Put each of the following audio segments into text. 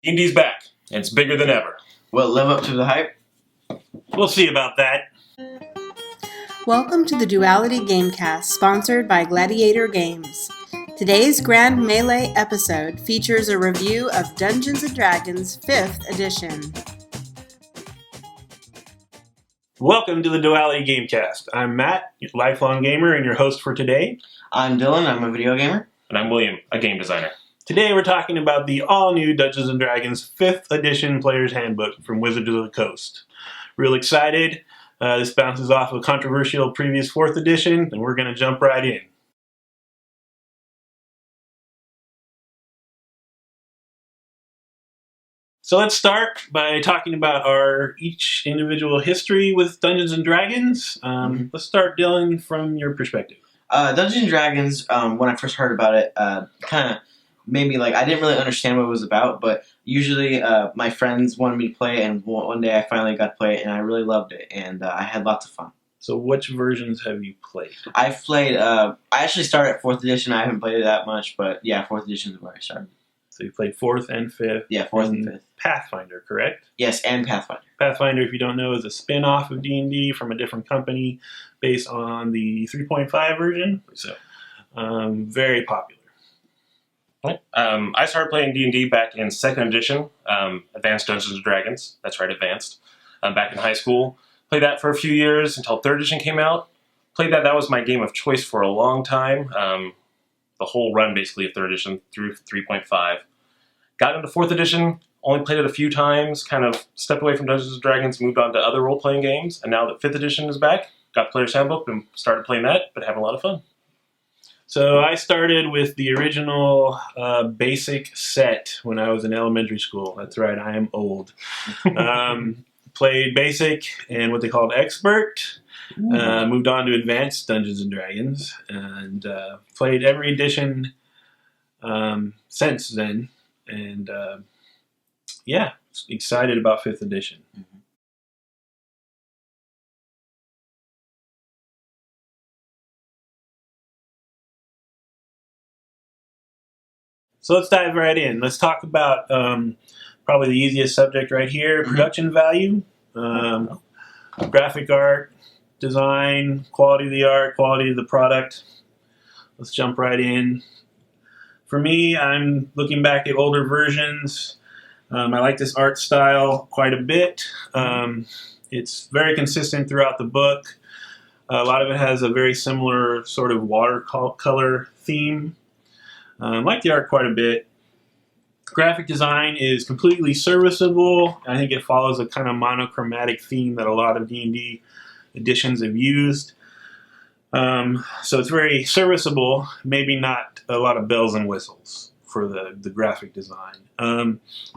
D&D's back, and it's bigger than ever. Will it live up to the hype? We'll see about that. Welcome to the Duality Gamecast, sponsored by Gladiator Games. Today's Grand Melee episode features a review of Dungeons & Dragons 5th edition. Welcome to the Duality Gamecast. I'm Matt, lifelong gamer, and your host for today. I'm Dylan, I'm a video gamer. And I'm William, a game designer. Today we're talking about the all-new Dungeons & Dragons 5th edition Player's Handbook from Wizards of the Coast. Real excited. This bounces off a controversial previous 4th edition, and we're going to jump right in. So let's start by talking about our each individual history with Dungeons & Dragons. Let's start, Dylan, from your perspective. Dungeons & Dragons, when I first heard about it, kind of made me I didn't really understand what it was about, but usually my friends wanted me to play it, and one day I finally got to play it, and I really loved it, and I had lots of fun. So which versions have you played? I've played, I actually started at 4th edition. I haven't played it that much, but yeah, 4th edition is where I started. So you played 4th and 5th? Yeah, 4th and 5th. Pathfinder, correct? Yes, and Pathfinder. Pathfinder, if you don't know, is a spin-off of D&D from a different company based on the 3.5 version. So, very popular. Right. I started playing D&D back in 2nd edition, Advanced Dungeons & Dragons. That's right, Advanced. Back in high school. Played that for a few years until 3rd edition came out. Played that was my game of choice for a long time. The whole run, basically, of 3rd edition through 3.5. Got into 4th edition, only played it a few times, kind of stepped away from Dungeons & Dragons, moved on to other role-playing games, and now that 5th edition is back, got Player's Handbook and started playing that, but having a lot of fun. So I started with the original basic set when I was in elementary school. That's right, I am old. Played basic and what they called expert. Moved on to advanced Dungeons & Dragons and played every edition since then. And yeah, excited about 5th edition. Mm-hmm. So let's dive right in. Let's talk about probably the easiest subject right here, production value, graphic art, design, quality of the art, quality of the product. Let's jump right in. For me, I'm looking back at older versions. I like this art style quite a bit. It's very consistent throughout the book. A lot of it has a very similar sort of watercolor theme. I like the art quite a bit. Graphic design is completely serviceable. I think it follows a kind of monochromatic theme that a lot of D&D editions have used. So it's very serviceable, maybe not a lot of bells and whistles for the graphic design.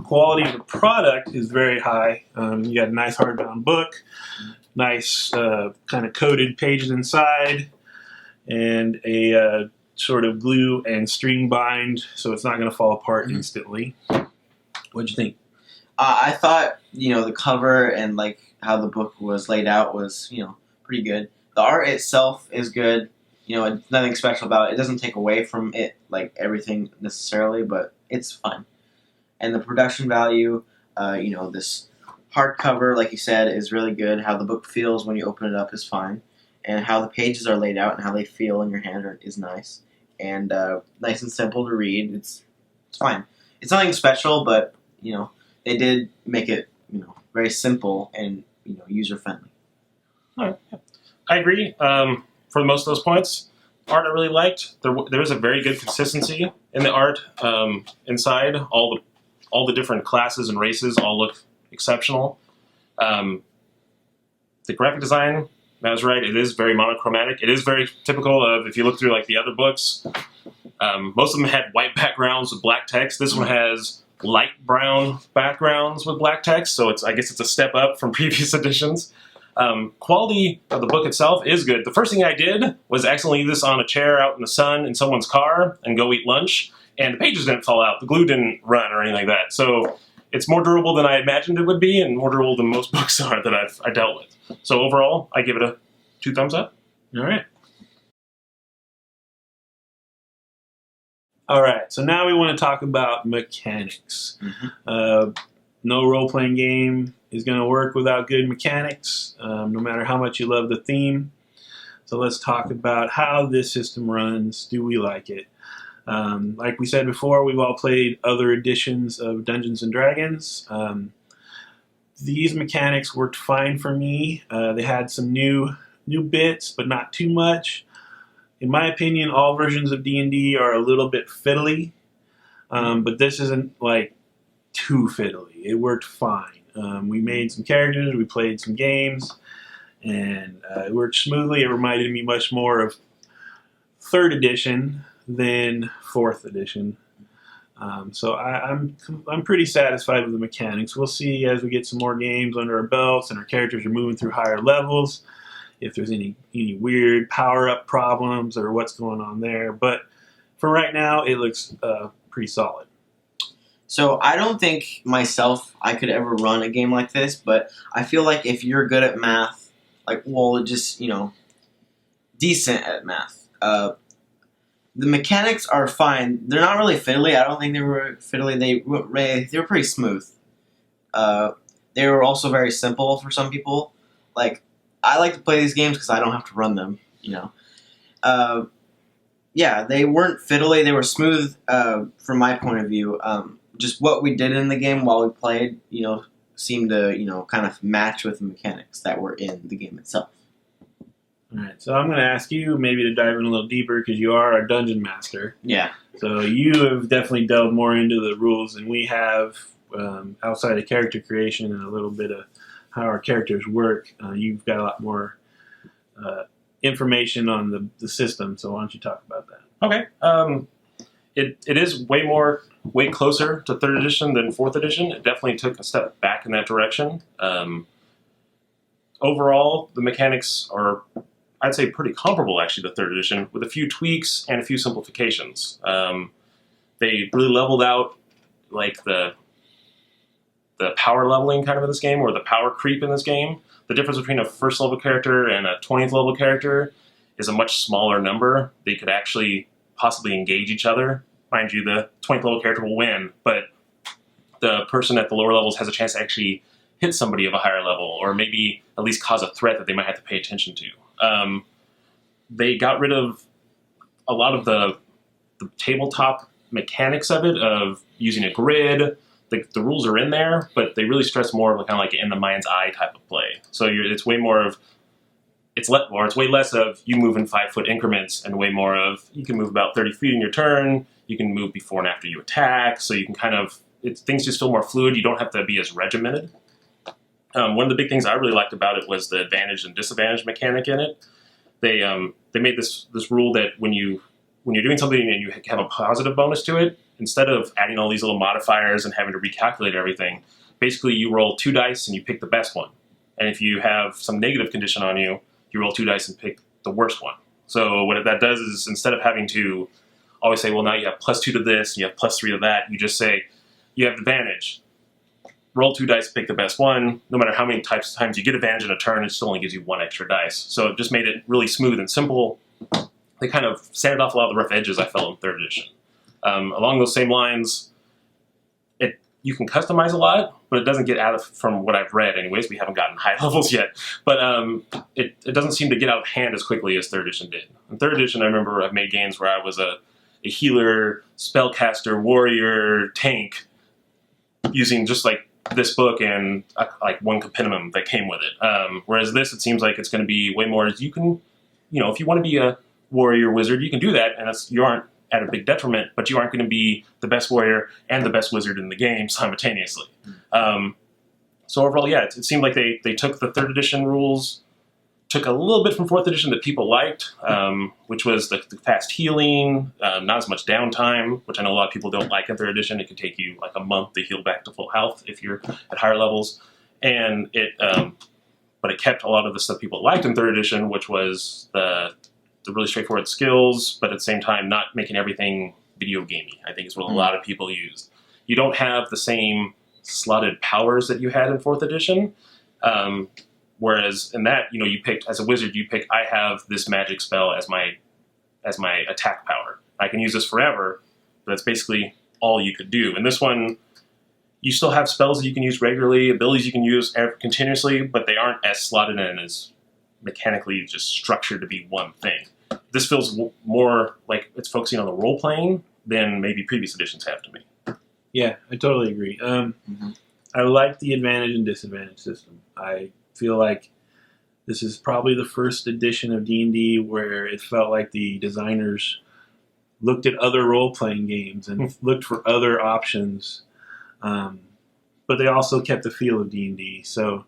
Quality of the product is very high. You got a nice hardbound book, nice kind of coated pages inside, and a sort of glue and string bind, so it's not going to fall apart instantly. What'd you think? I thought, the cover and how the book was laid out was, pretty good. The art itself is good. It's nothing special about it. It doesn't take away from it, everything necessarily, but it's fun. And the production value, this hardcover, like you said, is really good. How the book feels when you open it up is fine. And how the pages are laid out and how they feel in your hand is nice. And nice and simple to read. It's fine. It's nothing special, but, they did make it, very simple and, user-friendly. All right. Yeah. I agree. For most of those points, art I really liked. There was a very good consistency in the art inside. All the different classes and races all look exceptional. The graphic design, that was right. It is very monochromatic. It is very typical of, if you look through the other books, most of them had white backgrounds with black text. This one has light brown backgrounds with black text, so I guess it's a step up from previous editions. Quality of the book itself is good. The first thing I did was accidentally leave this on a chair out in the sun in someone's car and go eat lunch, and the pages didn't fall out. The glue didn't run or anything like that. So it's more durable than I imagined it would be, and more durable than most books are that I dealt with. So overall, I give it a 2 thumbs up. All right. All right, so now we want to talk about mechanics. No role-playing game is going to work without good mechanics, no matter how much you love the theme. So let's talk about how this system runs. Do we like it? Like we said before, we've all played other editions of Dungeons & Dragons. These mechanics worked fine for me. They had some new bits, but not too much. In my opinion, all versions of D&D are a little bit fiddly, but this isn't like too fiddly. It worked fine. We made some characters, we played some games, and it worked smoothly. It reminded me much more of 3rd edition than 4th edition. So I'm pretty satisfied with the mechanics. We'll see as we get some more games under our belts and our characters are moving through higher levels if there's any weird power-up problems or what's going on there. But for right now, it looks pretty solid. So I don't think myself I could ever run a game like this, but I feel like if you're good at math, decent at math, the mechanics are fine. They're not really fiddly. I don't think they were fiddly. They were pretty smooth. They were also very simple for some people. Like, I like to play these games because I don't have to run them, Yeah, they weren't fiddly. They were smooth from my point of view. Just what we did in the game while we played, seemed to, kind of match with the mechanics that were in the game itself. All right, so I'm going to ask you maybe to dive in a little deeper because you are our dungeon master. Yeah. So you have definitely delved more into the rules than we have outside of character creation and a little bit of how our characters work. You've got a lot more information on the system, so why don't you talk about that? Okay. It is way closer to 3rd edition than 4th edition. It definitely took a step back in that direction. Overall, the mechanics are, I'd say, pretty comparable actually to 3rd edition, with a few tweaks and a few simplifications. They really leveled out like the power leveling kind of in this game, or the power creep in this game. The difference between a 1st level character and a 20th level character is a much smaller number. They could actually possibly engage each other. Mind you, the 20th level character will win, but the person at the lower levels has a chance to actually hit somebody of a higher level, or maybe at least cause a threat that they might have to pay attention to. They got rid of a lot of the tabletop mechanics of it, of using a grid. The rules are in there, but they really stress more of kind of like in the mind's eye type of play. So it's way more of it's way less of you move in 5-foot increments, and way more of you can move about 30 feet in your turn. You can move before and after you attack, so you can things just feel more fluid. You don't have to be as regimented. One of the big things I really liked about it was the advantage and disadvantage mechanic in it. They made this rule that when you're doing something and you have a positive bonus to it, instead of adding all these little modifiers and having to recalculate everything, basically you roll 2 dice and you pick the best one. And if you have some negative condition on you, you roll 2 dice and pick the worst one. So what that does is, instead of having to always say, well, now you have +2 to this, and you have +3 to that, you just say, you have advantage. Roll 2 dice, pick the best one. No matter how many times you get advantage in a turn, it still only gives you 1 extra dice. So it just made it really smooth and simple. They kind of sanded off a lot of the rough edges I felt in 3rd edition. Along those same lines, you can customize a lot, but it doesn't get out of, from what I've read anyways, we haven't gotten high levels yet, but it doesn't seem to get out of hand as quickly as 3rd edition did. In 3rd edition, I remember I've made games where I was a healer, spellcaster, warrior, tank, using just like this book and like one compendium that came with it. Whereas this, it seems like it's going to be way more, you can, if you want to be a warrior wizard, you can do that, and you aren't at a big detriment, but you aren't going to be the best warrior and the best wizard in the game simultaneously. So overall, yeah, it seemed like they took the 3rd edition rules, took a little bit from 4th edition that people liked, which was the fast healing, not as much downtime, which I know a lot of people don't like in 3rd edition. It can take you like a month to heal back to full health if you're at higher levels. And but it kept a lot of the stuff people liked in 3rd edition, which was the really straightforward skills, but at the same time not making everything video gamey, I think is what a lot of people used. You don't have the same slotted powers that you had in 4th edition. Whereas in that, you picked, as a wizard, I have this magic spell as my attack power. I can use this forever, That's basically all you could do. And this one, you still have spells that you can use regularly, abilities you can use continuously, but they aren't as slotted in as mechanically just structured to be one thing. This feels more like it's focusing on the role playing than maybe previous editions have to me. Yeah, I totally agree. I like the advantage and disadvantage system. I feel like this is probably the first edition of D&D where it felt like the designers looked at other role-playing games and looked for other options, but they also kept the feel of D&D. So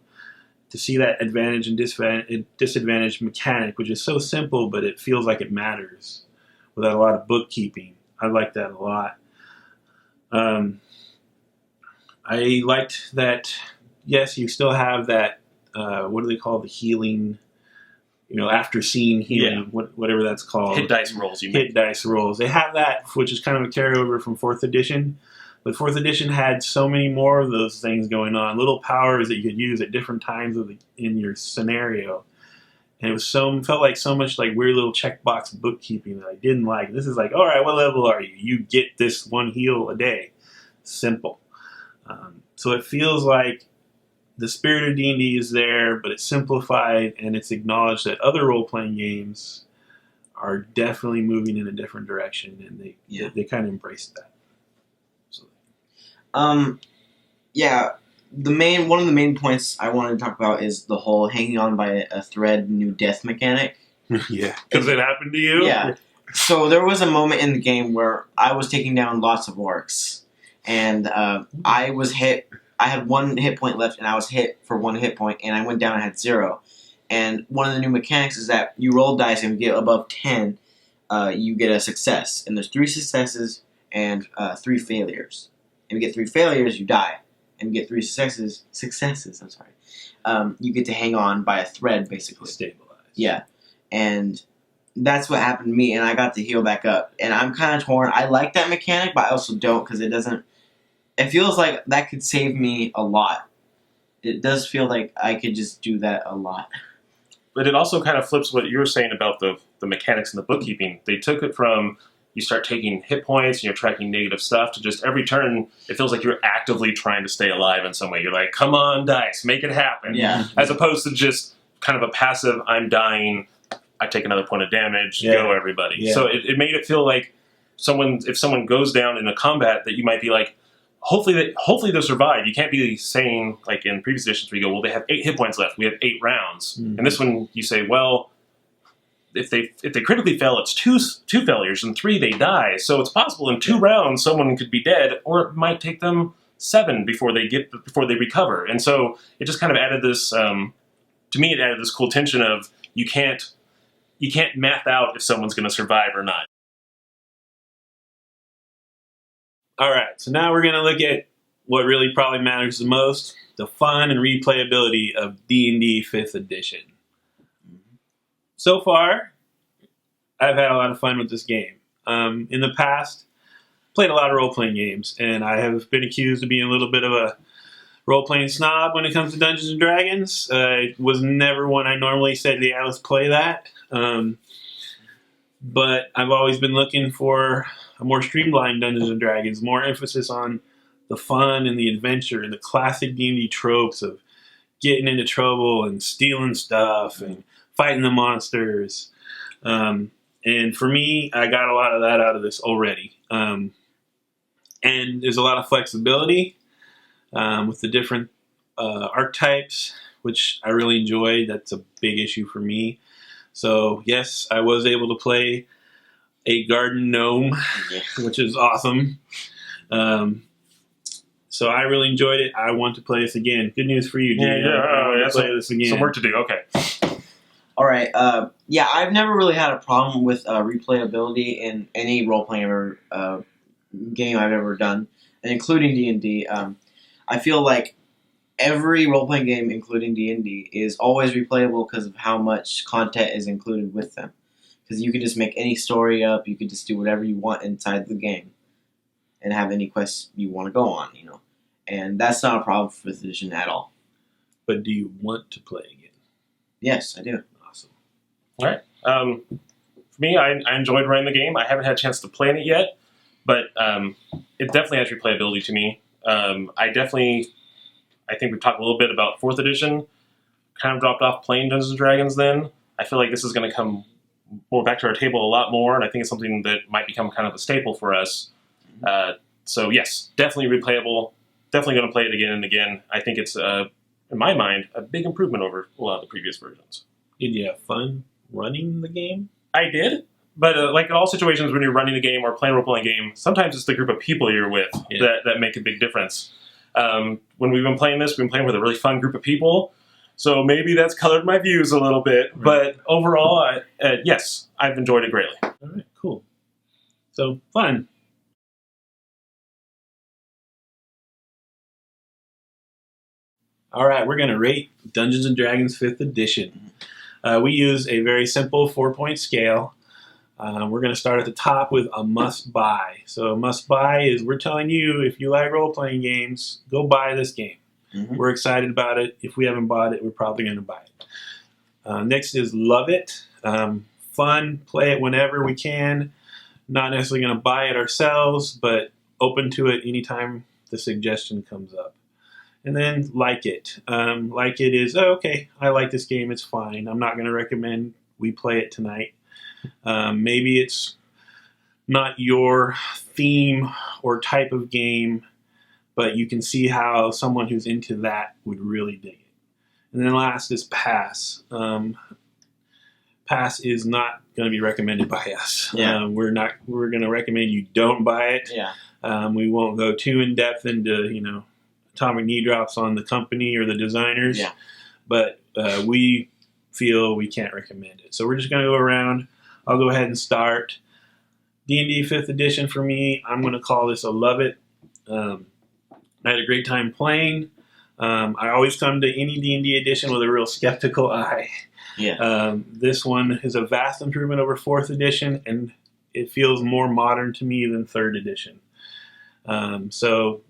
to see that advantage and disadvantage mechanic, which is so simple, but it feels like it matters without a lot of bookkeeping, I like that a lot. I liked that, yes, you still have that, what do they call the healing, after scene healing, whatever that's called. Hit dice rolls, you mean? Hit dice rolls. They have that, which is kind of a carryover from 4th edition. But 4th edition had so many more of those things going on, little powers that you could use at different times in your scenario. And it felt like so much like weird little checkbox bookkeeping that I didn't like. This is like, all right, what level are you? You get this 1 heal a day. Simple. So it feels like the spirit of D&D is there, but it's simplified and it's acknowledged that other role-playing games are definitely moving in a different direction, and they kind of embraced that. One of the main points I wanted to talk about is the whole hanging on by a thread new death mechanic. Yeah, because it happened to you? Yeah. So there was a moment in the game where I was taking down lots of orcs, and I was hit. I had 1 hit point left, and I was hit for 1 hit point, and I went down and had 0. And one of the new mechanics is that you roll dice, and if you get above 10, you get a success. And there's 3 successes and 3 failures. If you get 3 failures, you die. And you get 3 successes, you get to hang on by a thread, basically. Stabilize. Yeah. And that's what happened to me, and I got to heal back up. And I'm kind of torn. I like that mechanic, but I also don't, because it feels like that could save me a lot. It does feel like I could just do that a lot. But it also kind of flips what you were saying about the mechanics and the bookkeeping. They took it from you start taking hit points and you're tracking negative stuff to just every turn, it feels like you're actively trying to stay alive in some way. You're like, come on, dice, make it happen. Yeah. As opposed to just kind of a passive, I'm dying, I take another point of damage, go everybody. Yeah. So it made it feel like if someone goes down in a combat, that you might be like, hopefully they'll survive. You can't be saying, like in previous editions where you go, well, they have 8 hit points left, we have 8 rounds. Mm-hmm. And this one, you say, well, if they critically fail, it's two failures, and 3 they die. So it's possible in 2 rounds someone could be dead, or it might take them 7 before they recover. And so it just kind of added this. To me, it added this cool tension of you can't math out if someone's going to survive or not. All right, so now we're going to look at what really probably matters the most: the fun and replayability of D&D 5th edition. So far, I've had a lot of fun with this game. In the past, played a lot of role-playing games, and I have been accused of being a little bit of a role-playing snob when it comes to Dungeons & Dragons. It was never one I normally said, yeah, let's play that. But I've always been looking for a more streamlined Dungeons & Dragons, more emphasis on the fun and the adventure and the classic D&D tropes of getting into trouble and stealing stuff and fighting the monsters. And for me, I got a lot of that out of this already. And there's a lot of flexibility with the different archetypes, which I really enjoy. That's a big issue for me. So, yes, I was able to play a garden gnome, which is awesome. So I really enjoyed it. I want to play this again. Good news for you, Dean. I want to play this again. Some work to do. Okay. All right. I've never really had a problem with replayability in any role-playing game I've ever done, and including D&D. I feel like every role-playing game, including D&D, is always replayable because of how much content is included with them. Because you can just make any story up, you can just do whatever you want inside the game, and have any quests you want to go on, And that's not a problem for 5th edition at all. But do you want to play again? Yes, I do. Awesome. All right. For me, I enjoyed running the game. I haven't had a chance to play in it yet, But it definitely has replayability to me. I think we've talked a little bit about 4th edition. Kind of dropped off playing Dungeons and Dragons then. I feel like this is going to come more back to our table a lot more, and I think it's something that might become kind of a staple for us. So yes, definitely replayable. Definitely going to play it again and again. I think it's, in my mind, a big improvement over a lot of the previous versions. Did you have fun running the game? I did. But like in all situations when you're running a game or playing a role-playing game, sometimes it's the group of people you're with that make a big difference. When we've been playing this, we've been playing with a really fun group of people. So maybe that's colored my views a little bit. Right. But overall, yes, I've enjoyed it greatly. All right, cool. So, fun. All right, we're going to rate Dungeons & Dragons 5th edition. We use a very simple 4-point scale. We're going to start at the top with a must-buy. So a must-buy is we're telling you, if you like role-playing games, go buy this game. Mm-hmm. We're excited about it. If we haven't bought it, we're probably going to buy it. Next is love it. Fun, play it whenever we can. Not necessarily going to buy it ourselves, but open to it anytime the suggestion comes up. And then like it. Like it is, okay, I like this game, it's fine. I'm not going to recommend we play it tonight. Maybe it's not your theme or type of game, but you can see how someone who's into that would really dig it. And then last is pass. Pass is not going to be recommended by us. Yeah. We're going to recommend you don't buy it. Yeah. We won't go too in depth into, atomic knee drops on the company or the designers. Yeah. But we feel we can't recommend it. So we're just going to go around. I'll go ahead and start. D&D 5th edition for me, I'm going to call this a love it. I had a great time playing. I always come to any D&D edition with a real skeptical eye. Yeah. This one is a vast improvement over 4th edition, and it feels more modern to me than 3rd edition. So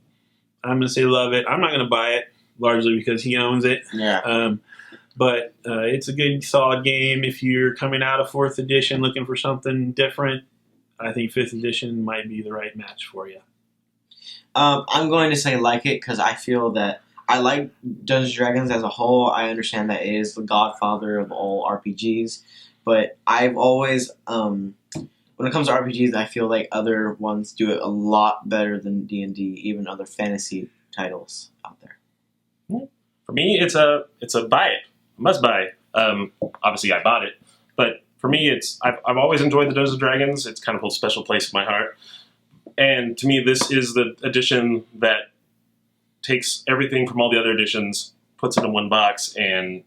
I'm going to say love it. I'm not going to buy it, largely because he owns it. Yeah. But it's a good, solid game. If you're coming out of 4th edition looking for something different, I think 5th edition might be the right match for you. I'm going to say like it because I feel that I like Dungeons & Dragons as a whole. I understand that it is the godfather of all RPGs. But I've always, when it comes to RPGs, I feel like other ones do it a lot better than D&D, even other fantasy titles out there. For me, it's a buy it. Must buy. Obviously, I bought it, but for me, I've always enjoyed the Dungeons & Dragons. It's kind of a special place in my heart, and to me, this is the edition that takes everything from all the other editions, puts it in one box, and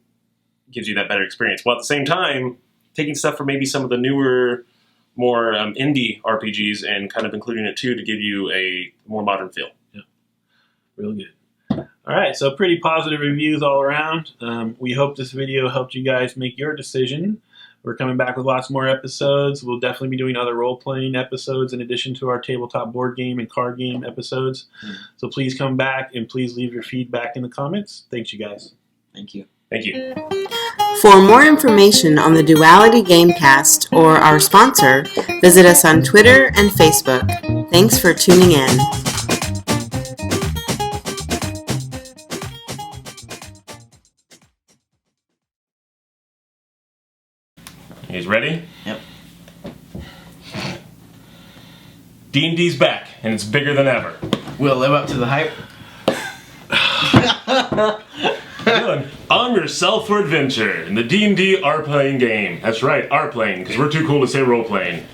gives you that better experience. While at the same time, taking stuff from maybe some of the newer, more indie RPGs and kind of including it too to give you a more modern feel. Yeah, real good. All right, so pretty positive reviews all around. We hope this video helped you guys make your decision. We're coming back with lots more episodes. We'll definitely be doing other role-playing episodes in addition to our tabletop board game and card game episodes. So please come back and please leave your feedback in the comments. Thanks, you guys. Thank you. Thank you. For more information on the Duality Gamecast or our sponsor, visit us on Twitter and Facebook. Thanks for tuning in. You guys ready? Yep. D&D's back, and it's bigger than ever. We'll live up to the hype. Dylan, arm yourself for adventure in the D&D R-playing game. That's right, R-playing, because we're too cool to say role-playing.